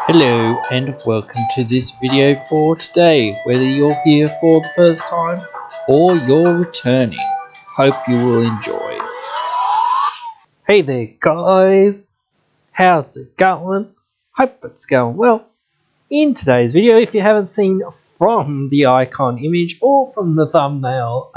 Hello and welcome to this video for today. Whether you're here for the first time or you're returning, hope you will enjoy. Hey there guys, how's it going? Hope it's going well. In today's video, if you haven't seen from the icon image or from the thumbnail,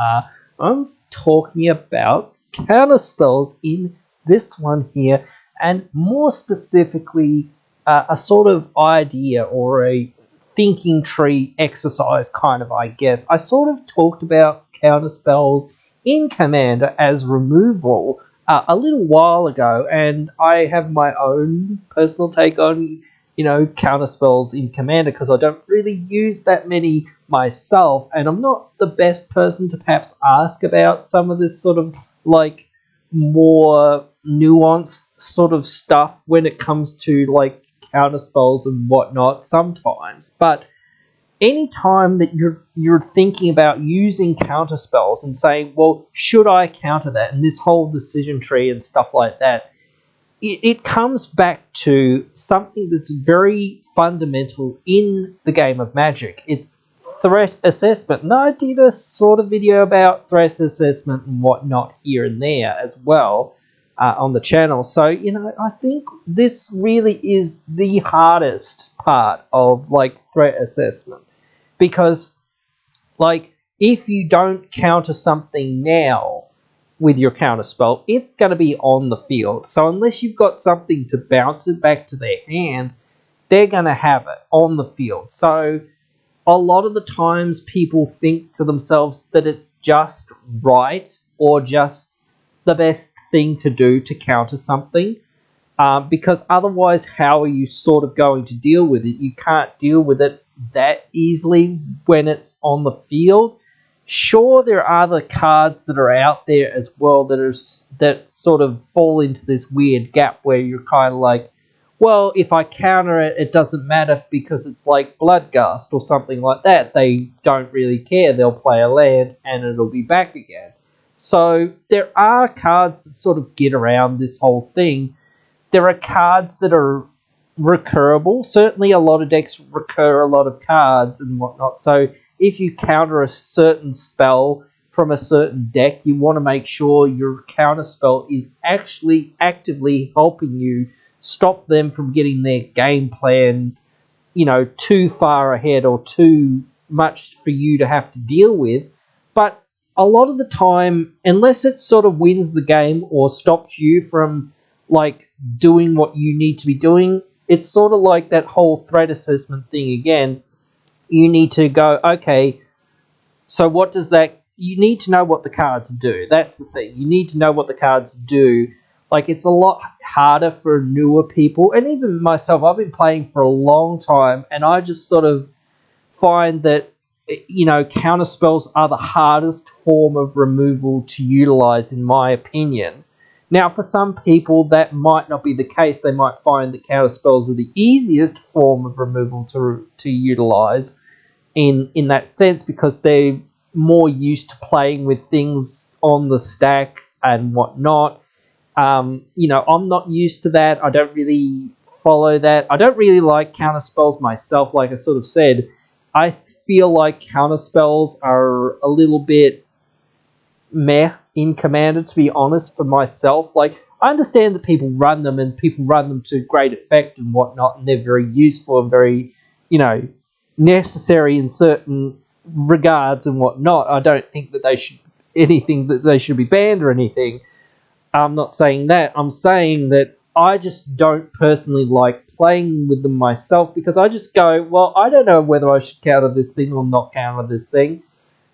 I'm talking about counterspells in this one here, and more specifically a sort of idea or a thinking tree exercise kind of, I guess. I sort of talked about counterspells in Commander as removal a little while ago, and I have my own personal take on counterspells in Commander because I don't really use that many myself, and I'm not the best person to perhaps ask about some of this sort of like more nuanced sort of stuff when it comes to like counterspells and whatnot sometimes. But anytime that you're thinking about using counterspells and saying, well, should I counter that, and this whole decision tree and stuff like that, it comes back to something that's very fundamental in the game of Magic. It's threat assessment. And I did a sort of video about threat assessment and whatnot here and there as well on the channel. So, I think this really is the hardest part of like threat assessment, because like if you don't counter something now with your counterspell, it's going to be on the field. So unless you've got something to bounce it back to their hand, they're going to have it on the field. So a lot of the times people think to themselves that it's just right or just the best thing to do to counter something, because otherwise how are you sort of going to deal with it? You can't deal with it that easily when it's on the field. Sure, there are other cards that are out there as well that sort of fall into this weird gap where you're kind of like, well, if I counter it, it doesn't matter because it's like Bloodgust or something like that. They don't really care. They'll play a land and it'll be back again. So there are cards that sort of get around this whole thing. There are cards that are recurable. Certainly a lot of decks recur a lot of cards and whatnot. So if you counter a certain spell from a certain deck, you want to make sure your counter spell is actually actively helping you stop them from getting their game plan, too far ahead or too much for you to have to deal with. But a lot of the time, unless it sort of wins the game or stops you from like doing what you need to be doing, it's sort of like that whole threat assessment thing again. You need to go, okay, so what does that... You need to know what the cards do. That's the thing. You need to know what the cards do. Like, it's a lot harder for newer people. And even myself, I've been playing for a long time, and I just sort of find that, counterspells are the hardest form of removal to utilize, in my opinion. Now, for some people, that might not be the case. They might find that counterspells are the easiest form of removal to utilize in that sense, because they're more used to playing with things on the stack and whatnot. I'm not used to that. I don't really follow that. I don't really like counterspells myself, like I sort of said. I feel like counterspells are a little bit meh in Commander, to be honest, for myself. Like, I understand that people run them and people run them to great effect and whatnot, and they're very useful and very, necessary in certain regards and whatnot. I don't think that they should be banned or anything. I'm not saying that. I'm saying that I just don't personally like playing with them myself, because I just go, well, I don't know whether I should counter this thing or not counter this thing.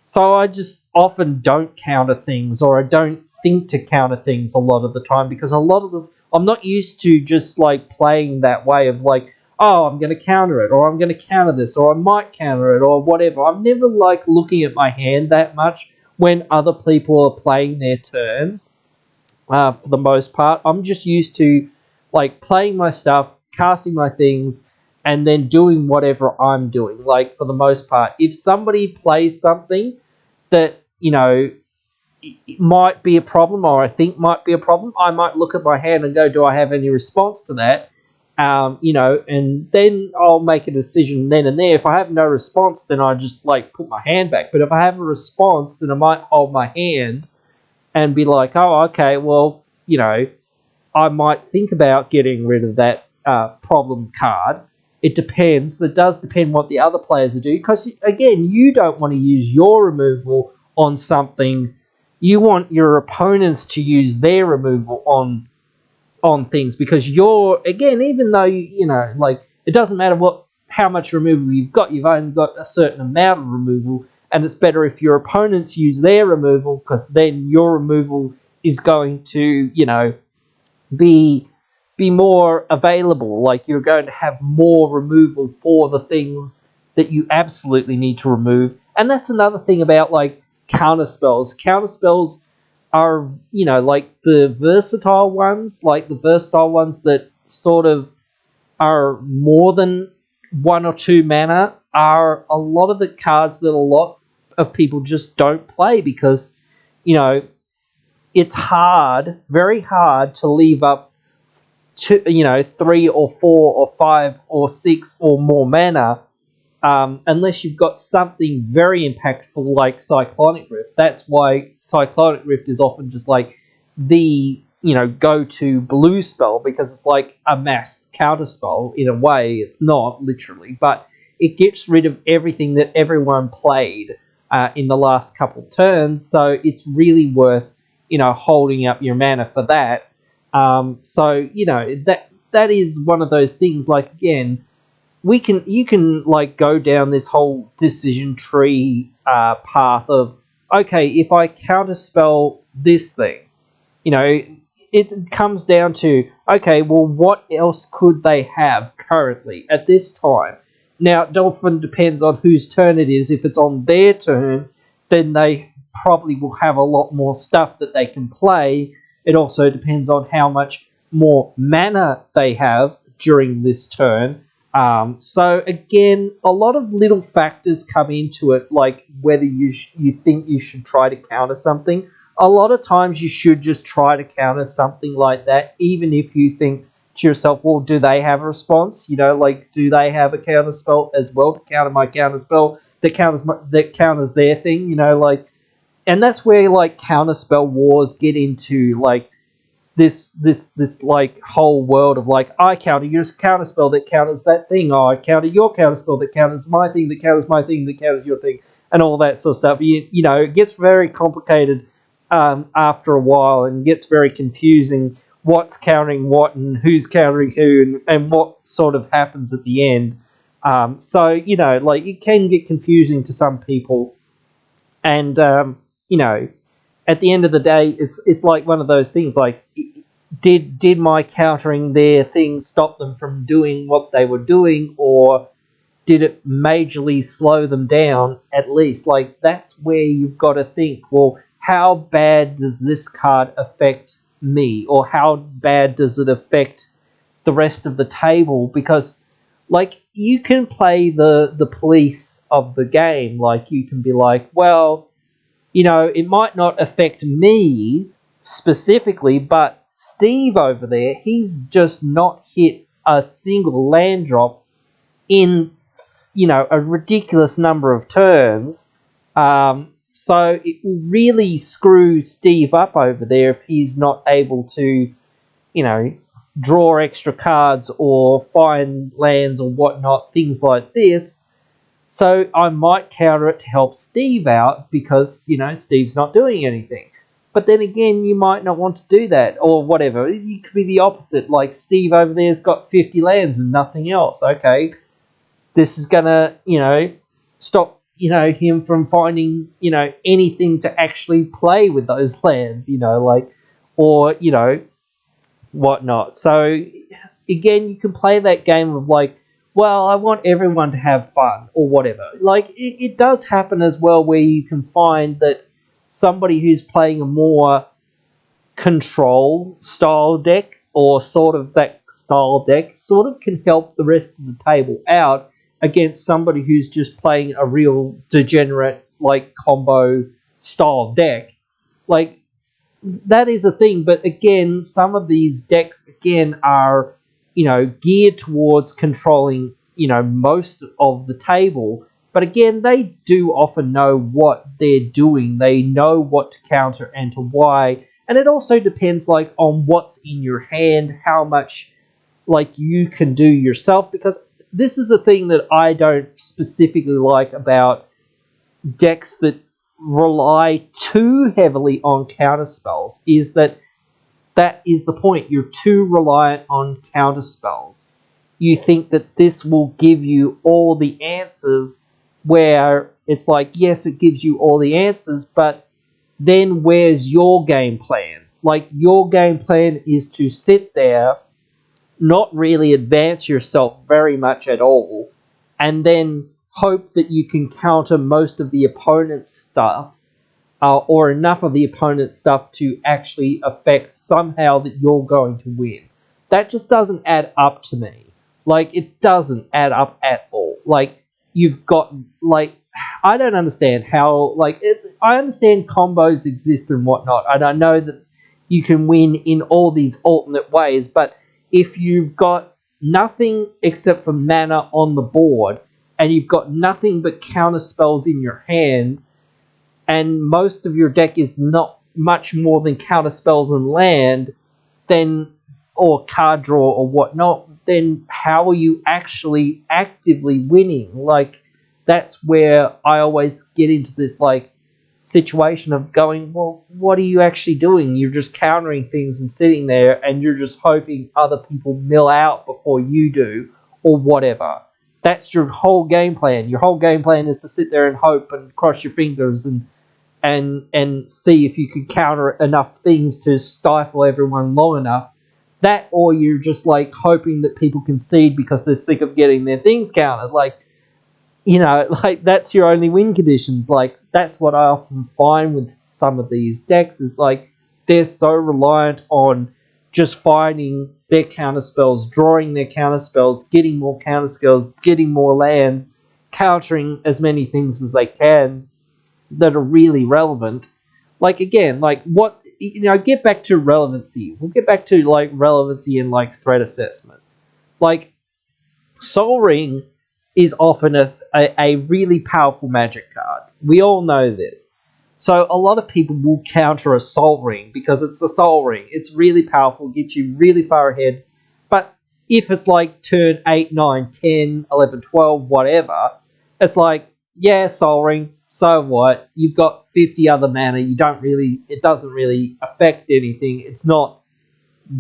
So I just often don't counter things, or I don't think to counter things a lot of the time, because a lot of this, I'm not used to just like playing that way of like, oh, I'm going to counter it, or I'm going to counter this, or I might counter it, or whatever. I'm never like looking at my hand that much when other people are playing their turns. For the most part, I'm just used to like playing my stuff, casting my things, and then doing whatever I'm doing. Like, for the most part, if somebody plays something that, it might be a problem, or I think might be a problem, I might look at my hand and go, do I have any response to that? And then I'll make a decision then and there. If I have no response, then I just like put my hand back. But if I have a response, then I might hold my hand and be like, oh, okay, well, I might think about getting rid of that problem card. It depends. It does depend what the other players are doing. Because, again, you don't want to use your removal on something. You want your opponents to use their removal on things, because even though it doesn't matter how much removal you've only got a certain amount of removal, and it's better if your opponents use their removal, because then your removal is going to be more available. Like, you're going to have more removal for the things that you absolutely need to remove. And that's another thing about like counter spells. Counter spells are, like the versatile ones, that sort of are more than 1 or 2 mana, are a lot of the cards that a lot of people just don't play, because it's very hard to leave up 3 or 4 or 5 or 6 or more mana, unless you've got something very impactful like Cyclonic Rift. That's why Cyclonic Rift is often just like the go-to blue spell, because it's like a mass counter spell. In a way, it's not literally, but it gets rid of everything that everyone played in the last couple turns. So it's really worth holding up your mana for that. That is one of those things. Like, again, you can like go down this whole decision tree path of, okay, if I counterspell this thing, it comes down to, okay, well, what else could they have currently at this time? Now, it often depends on whose turn it is. If it's on their turn, then they probably will have a lot more stuff that they can play. It also depends on how much more mana they have during this turn. So again, a lot of little factors come into it, like whether you think you should try to counter something. A lot of times you should just try to counter something like that, even if you think to yourself, well, do they have a response? Do they have a counter spell as well to counter my counter spell that counters their thing? And that's where like counter spell wars get into like this like whole world of like, I counter your counter spell that counters that thing. Oh, I counter your counter spell that counters my thing that counters my thing that counters your thing, and all that sort of stuff. It gets very complicated after a while, and gets very confusing what's countering what and who's countering who, and what sort of happens at the end. So it can get confusing to some people, and at the end of the day, it's like one of those things. Like, did my countering their thing stop them from doing what they were doing, or did it majorly slow them down? At least, like, that's where you've got to think. Well, how bad does this card affect me, or how bad does it affect the rest of the table? Because, like, you can play the police of the game. Like, you can be like, well, it might not affect me specifically, but Steve over there, he's just not hit a single land drop in, a ridiculous number of turns. So it will really screw Steve up over there if he's not able to, draw extra cards or find lands or whatnot, things like this. So I might counter it to help Steve out, because, Steve's not doing anything. But then again, you might not want to do that, or whatever. It could be the opposite. Like, Steve over there's got 50 lands and nothing else. Okay, this is going to, stop, him from finding, anything to actually play with those lands, or, whatnot. So, again, you can play that game of like, well, I want everyone to have fun, or whatever. Like, it does happen as well, where you can find that somebody who's playing a more control style deck, or sort of that style deck, sort of can help the rest of the table out against somebody who's just playing a real degenerate, like, combo style deck. Like, that is a thing, but again, some of these decks, again, are geared towards controlling, most of the table. But again, they do often know what they're doing. They know what to counter and to why. And it also depends, like, on what's in your hand, how much, like, you can do yourself. Because this is the thing that I don't specifically like about decks that rely too heavily on counter spells, is that is the point. You're too reliant on counter spells. You think that this will give you all the answers, where it's like, yes, it gives you all the answers, but then where's your game plan? Like, your game plan is to sit there, not really advance yourself very much at all, and then hope that you can counter most of the opponent's stuff, or enough of the opponent's stuff to actually affect somehow that you're going to win. That just doesn't add up to me. Like, it doesn't add up at all. Like, you've got, like, I don't understand how, like, I understand combos exist and whatnot, and I know that you can win in all these alternate ways, but if you've got nothing except for mana on the board, and you've got nothing but counter spells in your hand, and most of your deck is not much more than counter spells and land, then, or card draw or whatnot, then how are you actually actively winning? Like, that's where I always get into this, like, situation of going, well, what are you actually doing? You're just countering things and sitting there, and you're just hoping other people mill out before you do, or whatever. That's your whole game plan. Your whole game plan is to sit there and hope and cross your fingers and see if you can counter enough things to stifle everyone long enough. That, or you're just, like, hoping that people concede because they're sick of getting their things countered. Like, like, that's your only win conditions. Like, that's what I often find with some of these decks, is like, they're so reliant on just finding their counterspells, drawing their counterspells, getting more counterspells, getting more lands, countering as many things as they can that are really relevant. Like, again, like, what, get back to relevancy. We'll get back to, like, relevancy and, like, threat assessment. Like, Sol Ring is often a really powerful magic card. We all know this. So a lot of people will counter a Sol Ring because it's a Sol Ring. It's really powerful, gets you really far ahead. But if it's like turn 8, 9, 10, 11, 12, whatever, it's like, yeah, Sol Ring, so what? You've got 50 other mana. It doesn't really affect anything. It's not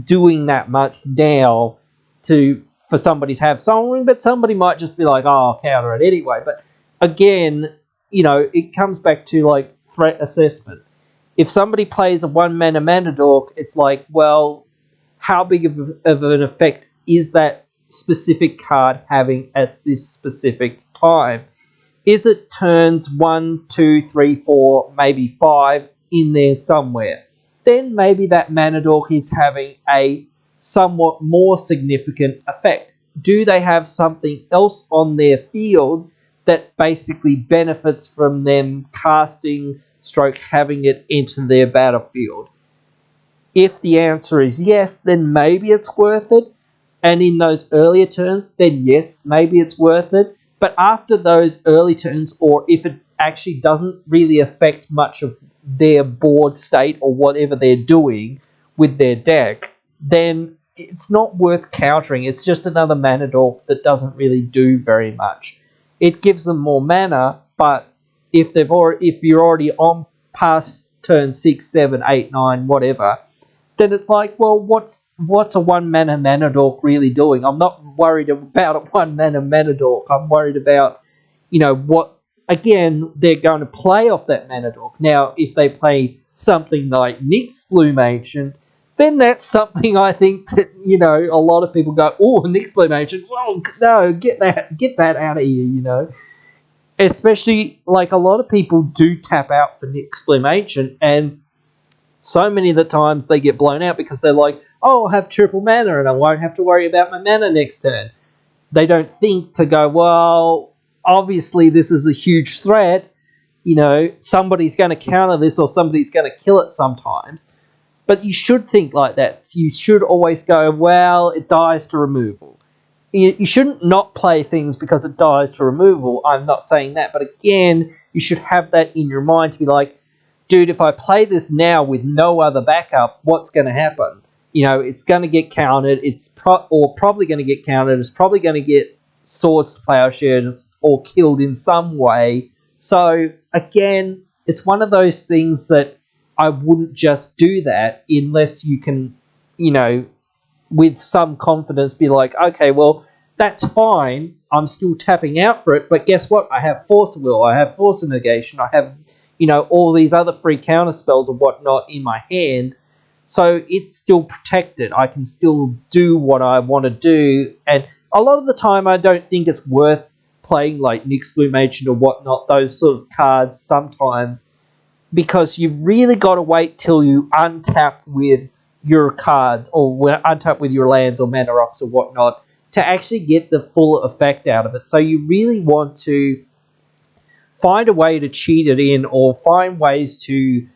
doing that much now for somebody to have Sol Ring, but somebody might just be like, oh, I'll counter it anyway. But again, it comes back to, like, threat assessment. If somebody plays a 1 mana dork, it's like, well, how big of an effect is that specific card having at this specific time? Is it turns 1, 2, 3, 4, maybe 5 in there somewhere? Then maybe that mana dork is having a somewhat more significant effect. Do they have something else on their field that basically benefits from them casting stroke having it into their battlefield? If the answer is yes, then maybe it's worth it. And in those earlier turns, then yes, maybe it's worth it. But after those early turns, or if it actually doesn't really affect much of their board state or whatever they're doing with their deck, then it's not worth countering. It's just another mana dork that doesn't really do very much. It gives them more mana, but if you're already on past turn 6, 7, 8, 9, whatever, then it's like, well, what's a 1 mana dork really doing? I'm not worried about a 1 mana dork. I'm worried about, what, again, they're going to play off that mana dork. Now, if they play something like Nyx Bloom Ancient, then that's something I think that, a lot of people go, oh, Nyx Bloom Ancient, well, no, get that out of here, Especially, like, a lot of people do tap out for Nyx Bloom Ancient, and so many of the times they get blown out because they're like, oh, I'll have triple mana and I won't have to worry about my mana next turn. They don't think to go, well, obviously this is a huge threat. Somebody's going to counter this or somebody's going to kill it sometimes. But you should think like that. You should always go, well, it dies to removal. You shouldn't not play things because it dies to removal. I'm not saying that. But again, you should have that in your mind to be like, dude, if I play this now with no other backup, what's going to happen? It's going to get countered. It's probably going to get countered. It's probably going to get swords to plowshares or killed in some way. So again, it's one of those things that I wouldn't just do that unless you can, with some confidence be like, okay, well, that's fine. I'm still tapping out for it, but guess what? I have Force of Will, I have Force of Negation, I have, all these other free counter spells or whatnot in my hand. So it's still protected. I can still do what I want to do. And a lot of the time, I don't think it's worth playing like Nyx Bloom Ancient or whatnot, those sort of cards sometimes, because you've really got to wait till you untap with your cards or untap with your lands or mana rocks or whatnot to actually get the full effect out of it. So you really want to find a way to cheat it in or find ways to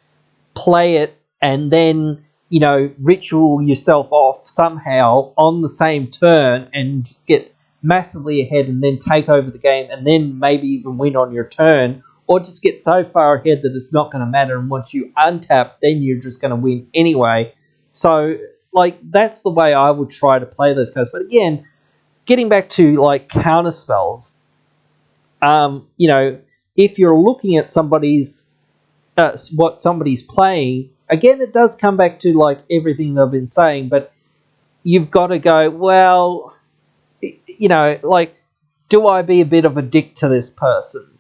play it and then, ritual yourself off somehow on the same turn and just get massively ahead and then take over the game and then maybe even win on your turn, or just get so far ahead that it's not going to matter, and once you untap, then you're just going to win anyway. So, that's the way I would try to play those cards. But again, getting back to, counter spells, if you're looking at what somebody's playing, again, it does come back to, everything I've been saying, but you've got to go, well, do I be a bit of a dick to this person?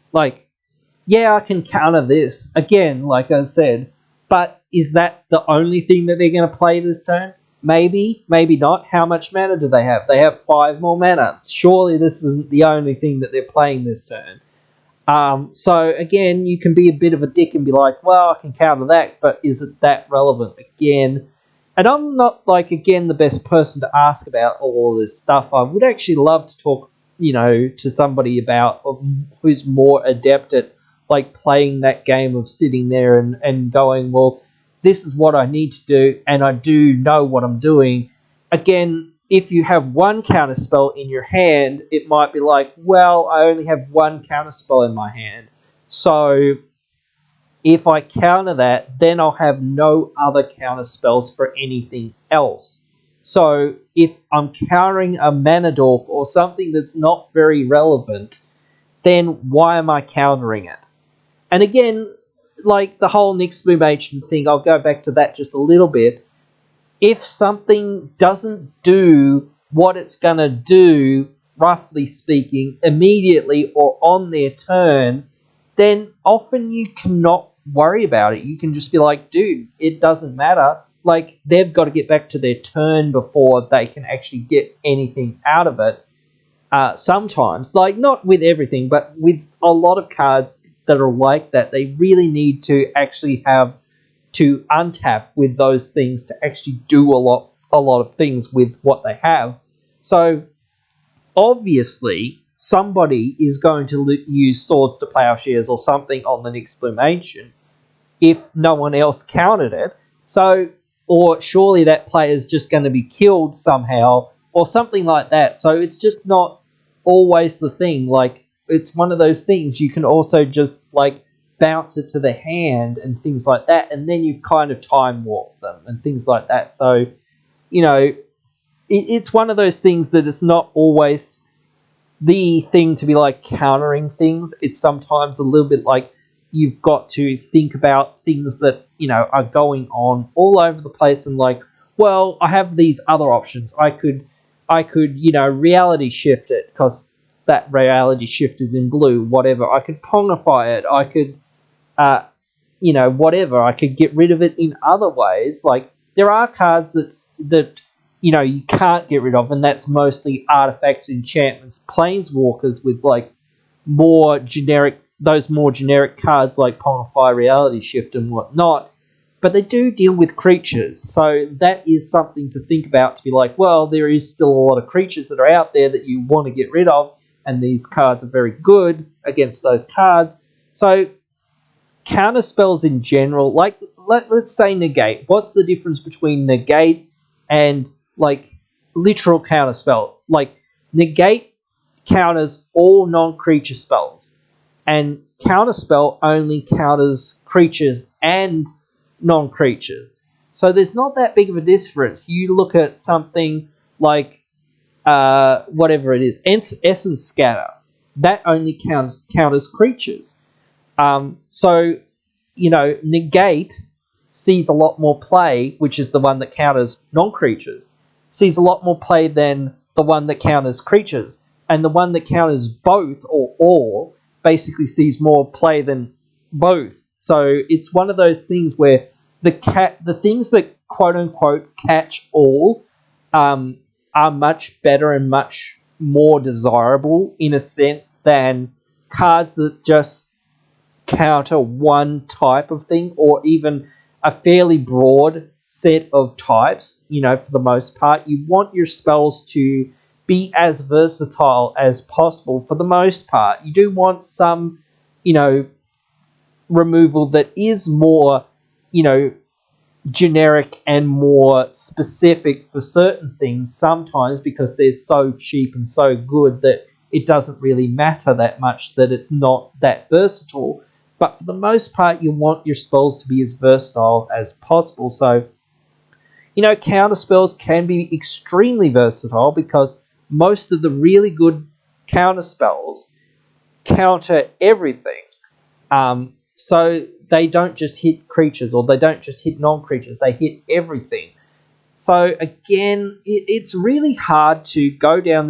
Yeah, I can counter this, again, like I said, but is that the only thing that they're going to play this turn? Maybe, maybe not. How much mana do they have? They have 5 more mana. Surely this isn't the only thing that they're playing this turn. So again, you can be a bit of a dick and be like, well, I can counter that, but is it that relevant again? And I'm not, again, the best person to ask about all of this stuff. I would actually love to talk, to somebody about who's more adept at, playing that game of sitting there and going, well, this is what I need to do, and I do know what I'm doing. Again, if you have one counterspell in your hand, it might be like, well, I only have one counterspell in my hand. So if I counter that, then I'll have no other counterspells for anything else. So if I'm countering a mana dork or something that's not very relevant, then why am I countering it? And again, the whole Nyx Bloom Ancient thing, I'll go back to that just a little bit. If something doesn't do what it's going to do, roughly speaking, immediately or on their turn, then often you cannot worry about it. You can just be like, dude, it doesn't matter. They've got to get back to their turn before they can actually get anything out of it. Sometimes, not with everything, but with a lot of cards that are like that, they really need to actually have to untap with those things to actually do a lot of things with what they have. So obviously somebody is going to use Swords to Plowshares or something on the Nyx Bloom Ancient if no one else countered it. So, or surely that player is just going to be killed somehow or something like that. So it's just not always the thing. It's one of those things you can also just bounce it to the hand and things like that, and then you've kind of time warped them and things like that. So, it's one of those things that it's not always the thing to be countering things. It's sometimes a little bit you've got to think about things that, are going on all over the place and well, I have these other options. I could, reality shift it because that reality shift is in blue, whatever. I could pongify it. I could, whatever. I could get rid of it in other ways. There are cards that you can't get rid of, and that's mostly artifacts, enchantments, planeswalkers with more generic cards like Pongify, Reality Shift, and whatnot. But they do deal with creatures, so that is something to think about. To be well, there is still a lot of creatures that are out there that you want to get rid of, and these cards are very good against those cards. So counter spells in general, like let's say negate. What's the difference between negate and like literal counter spell? Like negate counters all non-creature spells, and counter spell only counters creatures and non-creatures. So there's not that big of a difference. You look at something like whatever it is, essence scatter. That only counters creatures. So, negate sees a lot more play, which is the one that counters non-creatures, sees a lot more play than the one that counters creatures. And the one that counters both or all basically sees more play than both. So it's one of those things where the things that quote unquote catch all are much better and much more desirable in a sense than cards that just counter one type of thing, or even a fairly broad set of types. For the most part, you want your spells to be as versatile as possible. For the most part, you do want some removal that is more generic and more specific for certain things sometimes, because they're so cheap and so good that it doesn't really matter that much that it's not that versatile. But for the most part, you want your spells to be as versatile as possible. So, counter spells can be extremely versatile because most of the really good counter spells counter everything. So they don't just hit creatures, or they don't just hit non-creatures, they hit everything. So again, it's really hard to go down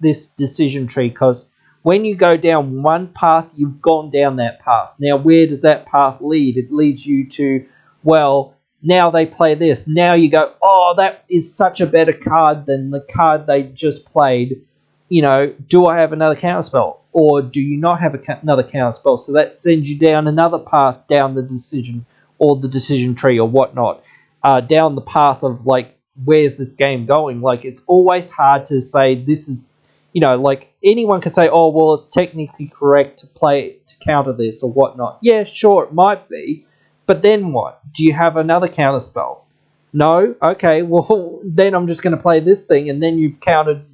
this decision tree, because when you go down one path, you've gone down that path. Now, where does that path lead? It leads you to, well, now they play this. Now you go, oh, that is such a better card than the card they just played. Do I have another counterspell? Or do you not have another counterspell? So that sends you down another path down the decision, or the decision tree, or whatnot. Down the path of, like, where's this game going? Like, it's always hard to say this is, like, anyone could say, oh, well, it's technically correct to counter this or whatnot. Yeah, sure, it might be. But then what? Do you have another counterspell? No? Okay, well, then I'm just going to play this thing, and then you've countered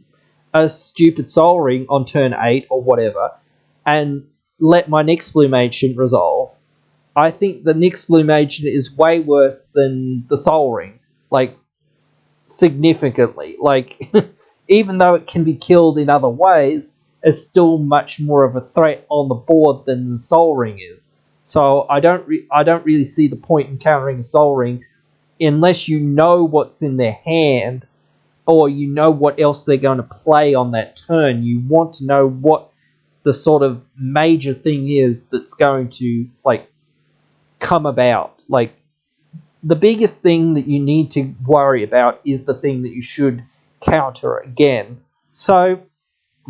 a stupid Soul Ring on turn 8 or whatever, and let my Nyx Blue Magician resolve. I think the Nyx Blue Magician is way worse than the Soul Ring, like, significantly. Like, even though it can be killed in other ways, it's still much more of a threat on the board than the Soul Ring is. So I don't really see the point in countering a Soul Ring unless you know what's in their hand, or you know what else they're going to play on that turn. You want to know what the sort of major thing is that's going to, like, come about. Like, the biggest thing that you need to worry about is the thing that you should counter again. So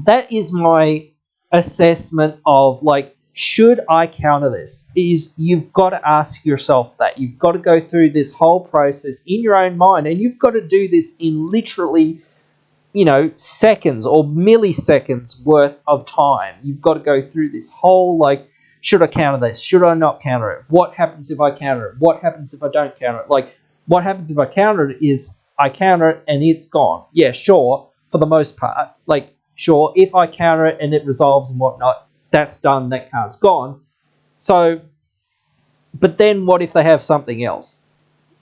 that is my assessment of, like, should I counter this? Is you've got to ask yourself that. You've got to go through this whole process in your own mind, and you've got to do this in literally, seconds or milliseconds worth of time. You've got to go through this whole, like, should I counter this? Should I not counter it? What happens if I counter it? What happens if I don't counter it? Like, what happens if I counter it is I counter it and it's gone. Yeah, sure, for the most part. Like, sure, if I counter it and it resolves and whatnot, that's done, that card's gone. So, but then what if they have something else?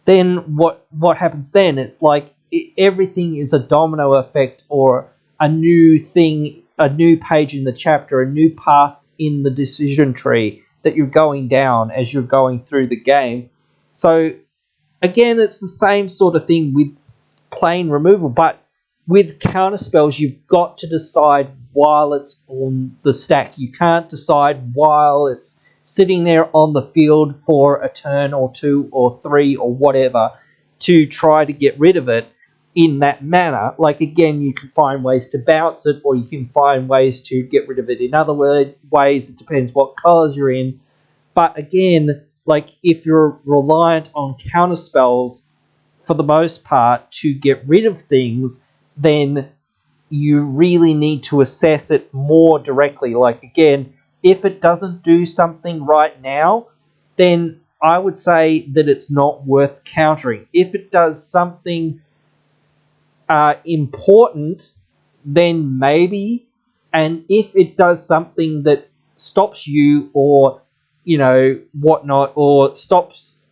Then what happens then? It's like everything is a domino effect, or a new thing, a new page in the chapter, a new path in the decision tree that you're going down as you're going through the game. So again, it's the same sort of thing with plain removal, but with counter spells, you've got to decide while it's on the stack. You can't decide while it's sitting there on the field for a turn or 2 or 3 or whatever to try to get rid of it in that manner. Like, again, you can find ways to bounce it, or you can find ways to get rid of it in other ways. It depends what colors you're in. But again, like, if you're reliant on counter spells for the most part to get rid of things, then you really need to assess it more directly. Like, again, if it doesn't do something right now, then I would say that it's not worth countering. If it does something important, then maybe. And if it does something that stops you, or whatnot, or stops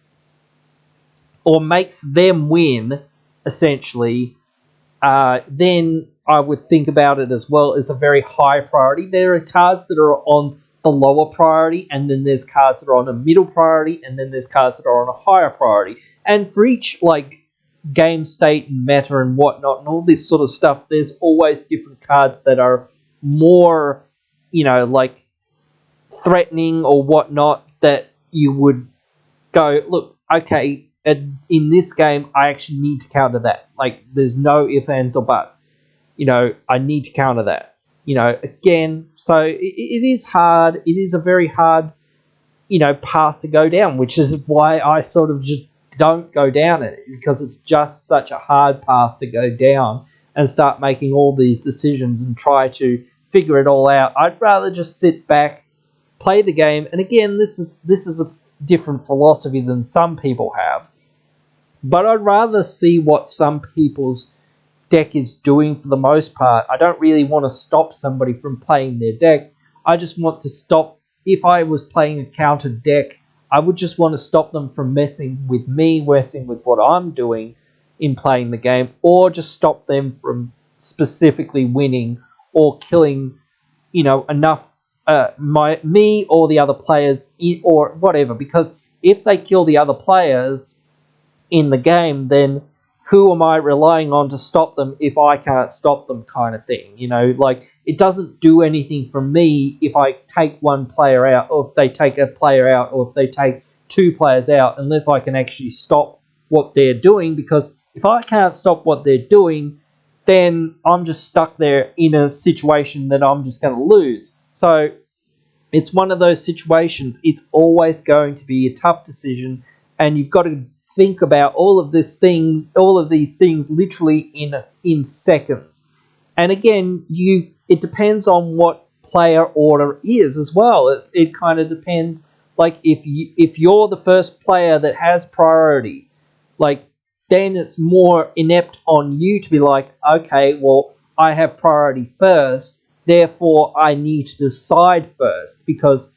or makes them win, essentially, then I would think about it as well as a very high priority. There are cards that are on the lower priority, and then there's cards that are on a middle priority, and then there's cards that are on a higher priority. And for each game state and meta and whatnot and all this sort of stuff, there's always different cards that are more, threatening or whatnot, that you would go, look, okay, in this game, I actually need to counter that. There's no ifs, ands, or buts. I need to counter that. Again, so it is hard. It is a very hard, path to go down, which is why I sort of just don't go down it, because it's just such a hard path to go down and start making all these decisions and try to figure it all out. I'd rather just sit back, play the game. And again, this is a different philosophy than some people have, but I'd rather see what some people's deck is doing for the most part. I don't really want to stop somebody from playing their deck. I just want to stop. If I was playing a counter deck, I would just want to stop them from messing with me, messing with what I'm doing in playing the game, or just stop them from specifically winning or killing, enough me or the other players, or whatever. Because if they kill the other players in the game, then who am I relying on to stop them if I can't stop them, kind of thing? It doesn't do anything for me if I take one player out, or if they take a player out, or if they take two players out, unless I can actually stop what they're doing. Because if I can't stop what they're doing, then I'm just stuck there in a situation that I'm just going to lose. So it's one of those situations. It's always going to be a tough decision, and you've got to think about all of these things literally in seconds. And again, it depends on what player order is as well. It kind of depends. If you're the first player that has priority, then it's more inept on you to be like, okay, well, I have priority first, therefore I need to decide first, because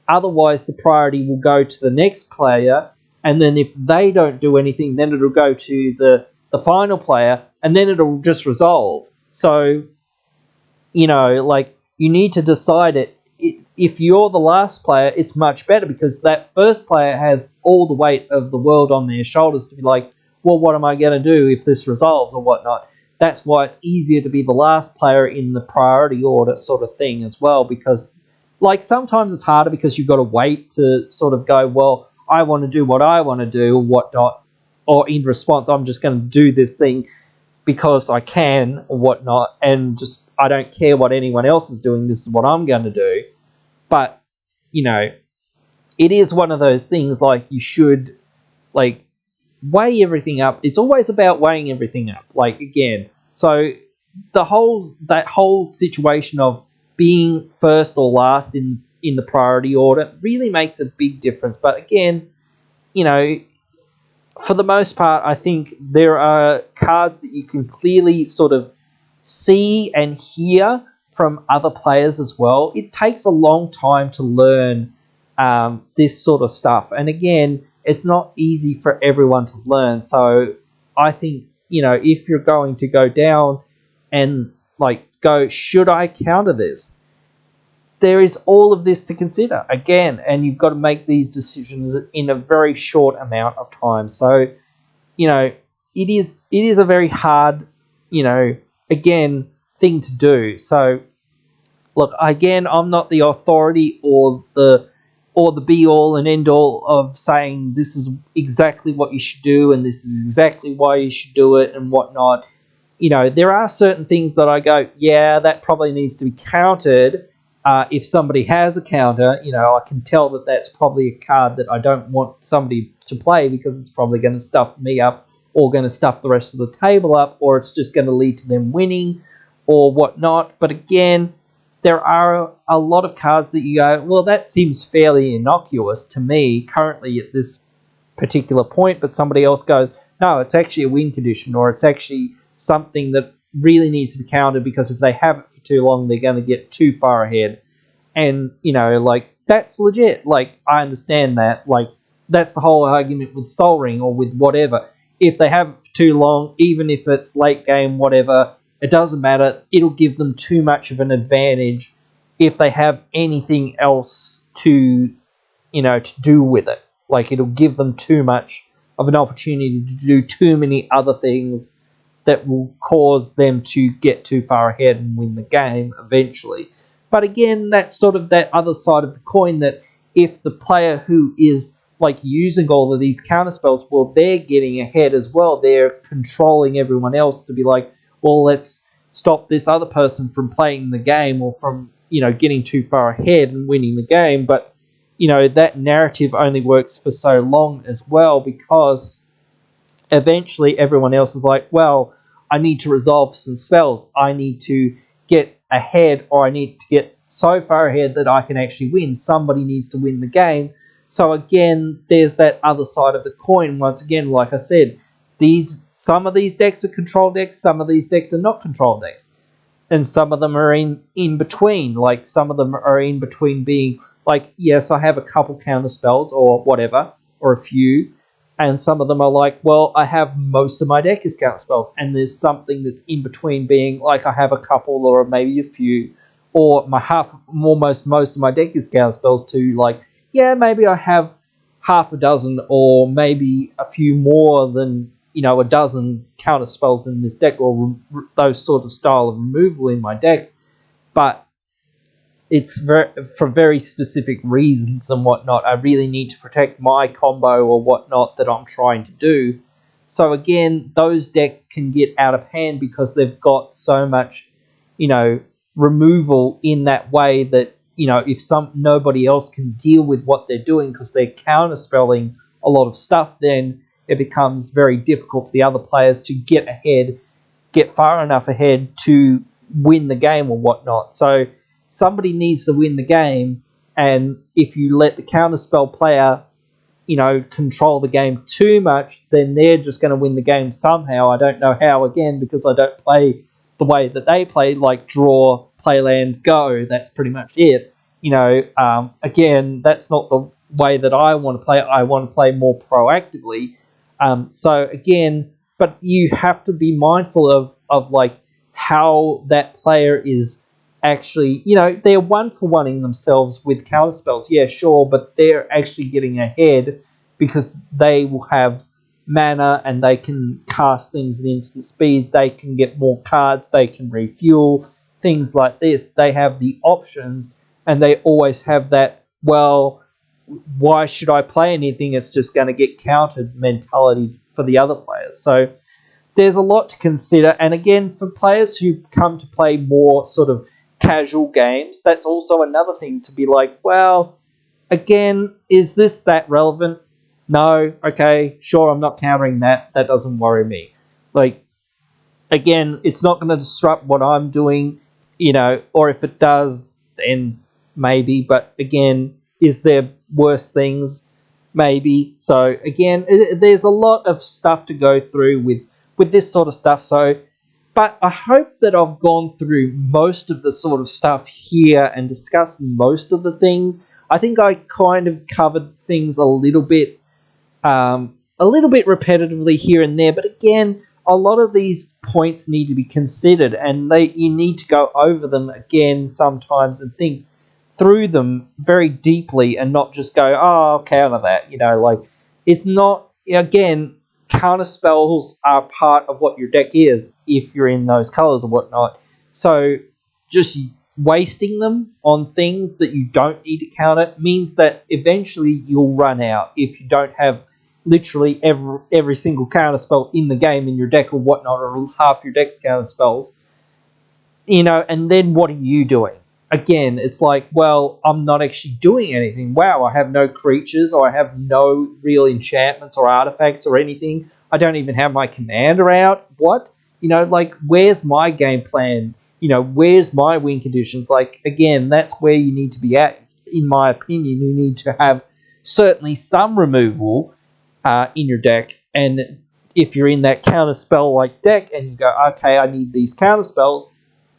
otherwise the priority will go to the next player, and then if they don't do anything, then it'll go to the final player, and then it'll just resolve. So, you need to decide it. If you're the last player, it's much better, because that first player has all the weight of the world on their shoulders to be like, well, what am I going to do if this resolves or whatnot? That's why it's easier to be the last player in the priority order sort of thing as well, because sometimes it's harder because you've got to wait to sort of go, well, I want to do what I want to do or whatnot, or in response, I'm just going to do this thing because I can or whatnot, and just I don't care what anyone else is doing, this is what I'm going to do. But, it is one of those things, you should, weigh everything up. It's always about weighing everything up. Again, so that whole situation of being first or last in the priority order really makes a big difference. But again, for the most part, I think there are cards that you can clearly sort of see and hear from other players as well. It takes a long time to learn this sort of stuff. And again, it's not easy for everyone to learn. So I think, if you're going to go down and go, should I counter this? There is all of this to consider again, and you've got to make these decisions in a very short amount of time. So, it is a very hard, again, thing to do. So, look, again, I'm not the authority or the be all and end all of saying this is exactly what you should do and this is exactly why you should do it and whatnot. There are certain things that I go, yeah, that probably needs to be countered. If somebody has a counter, I can tell that that's probably a card that I don't want somebody to play, because it's probably going to stuff me up or going to stuff the rest of the table up, or it's just going to lead to them winning or whatnot. But again, there are a lot of cards that you go, well, that seems fairly innocuous to me currently at this particular point, but somebody else goes, no, it's actually a win condition, or it's actually something that really needs to be countered, because if they have it for too long, they're going to get too far ahead. And, like, that's legit. Like, I understand that. Like, that's the whole argument with Soul Ring or with whatever. If they have it for too long, even if it's late game, whatever, it doesn't matter. It'll give them too much of an advantage if they have anything else to do with it. Like, it'll give them too much of an opportunity to do too many other things that will cause them to get too far ahead and win the game eventually. But again, that's sort of that other side of the coin, that if the player who is like using all of these counterspells, well, they're getting ahead as well. They're controlling everyone else to be like, well, let's stop this other person from playing the game, or from, getting too far ahead and winning the game. But, that narrative only works for so long as well, because eventually everyone else is like, well, I need to resolve some spells. I need to get ahead, or I need to get so far ahead that I can actually win. Somebody needs to win the game. So again, there's that other side of the coin. Once again, like I said, some of these decks are control decks, some of these decks are not control decks. And some of them are in between. Like, some of them are in between being like, yes, I have a couple counter spells or whatever, or a few, and some of them are like, well, I have most of my deck is counter spells, and there's something that's in between being like, I have a couple or maybe a few, or almost most of my deck is counter spells, to like, yeah, maybe I have half a dozen or maybe a few more than a dozen counter spells in this deck, or those sort of style of removal in my deck, but it's for very specific reasons and whatnot. I really need to protect my combo or whatnot that I'm trying to do. So again, those decks can get out of hand because they've got so much, removal in that way that, if nobody else can deal with what they're doing because they're counterspelling a lot of stuff, then it becomes very difficult for the other players to get ahead, get far enough ahead to win the game or whatnot. So somebody needs to win the game, and if you let the counterspell player, control the game too much, then they're just going to win the game somehow. I don't know how, again, because I don't play the way that they play, like draw, play land, go. That's pretty much it. Again, that's not the way that I want to play. I want to play more proactively. So again, but you have to be mindful of like how that player is actually, they're one-for-oneing themselves with counterspells. Yeah, sure, but they're actually getting ahead because they will have mana and they can cast things at instant speed. They can get more cards. They can refuel, things like this. They have the options, and they always have that, well, why should I play anything? It's just going to get countered mentality for the other players. So there's a lot to consider. And again, for players who come to play more sort of casual games, that's also another thing to be like, well, again, is this that relevant? No, okay, sure, I'm not countering that. That doesn't worry me. Like, again, it's not going to disrupt what I'm doing, or if it does, then maybe. But again, is there worse things? Maybe. So again, there's a lot of stuff to go through with this sort of stuff. So, but I hope that I've gone through most of the sort of stuff here and discussed most of the things. I think I kind of covered things a little bit repetitively here and there. But again, a lot of these points need to be considered, and you need to go over them again sometimes and think through them very deeply, and not just go, oh, I'll counter that. Like, it's not, again, counter spells are part of what your deck is if you're in those colors or whatnot. So just wasting them on things that you don't need to counter means that eventually you'll run out if you don't have literally every single counter spell in the game in your deck or whatnot, or half your deck's counter spells. And then what are you doing? Again, it's like, well, I'm not actually doing anything. Wow, I have no creatures, or I have no real enchantments or artifacts or anything. I don't even have my commander out. What? Like, where's my game plan where's my win conditions? Like, again, that's where you need to be at. In my opinion, you need to have certainly some removal in your deck. And if you're in that counter spell like deck and you go, okay, I need these counter spells,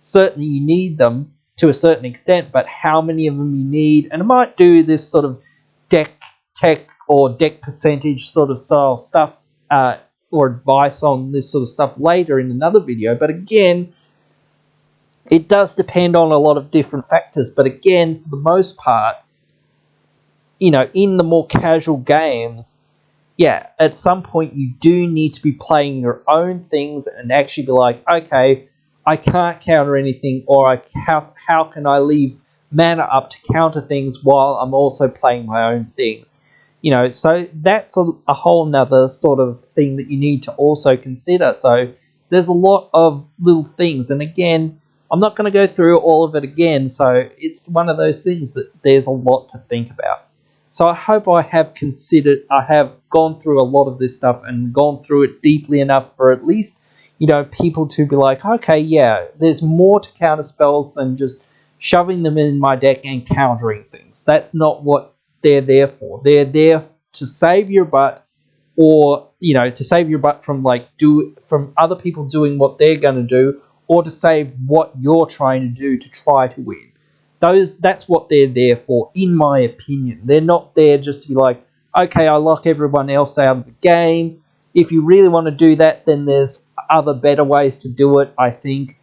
certainly you need them to a certain extent, but how many of them you need, and I might do this sort of deck tech or deck percentage sort of style stuff or advice on this sort of stuff later in another video. But again, it does depend on a lot of different factors. But again, for the most part, in the more casual games, yeah, at some point you do need to be playing your own things and actually be like, okay, I can't counter anything, or how can I leave mana up to counter things while I'm also playing my own things? So that's a whole nother sort of thing that you need to also consider. So there's a lot of little things, and again, I'm not going to go through all of it again, so it's one of those things that there's a lot to think about. So I hope I have gone through a lot of this stuff and gone through it deeply enough for at least, people to be like, okay, yeah, there's more to counter spells than just shoving them in my deck and countering things. That's not what they're there for. They're there to save your butt, or, to save your butt from from other people doing what they're going to do, or to save what you're trying to do to try to win. That's what they're there for, in my opinion. They're not there just to be like, okay, I lock everyone else out of the game. If you really want to do that, then there's other better ways to do it, I think.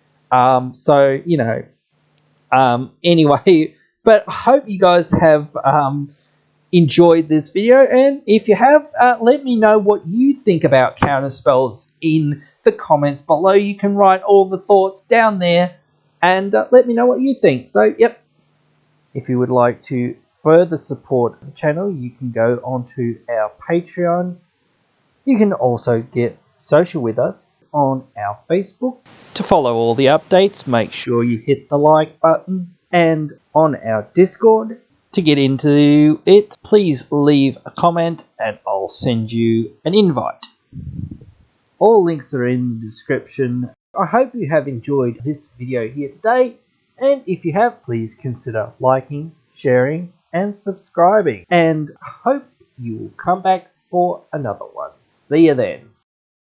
Anyway, but I hope you guys have enjoyed this video, and if you have, let me know what you think about counter spells in the comments below. You can write all the thoughts down there and let me know what you think. So, yep. If you would like to further support the channel, you can go onto our Patreon. You can also get social with us on our Facebook. To follow all the updates, make sure you hit the like button. And on our Discord, to get into it, please leave a comment and I'll send you an invite. All links are in the description. I hope you have enjoyed this video here today, and if you have, please consider liking, sharing and subscribing, and I hope you will come back for another one. See you then.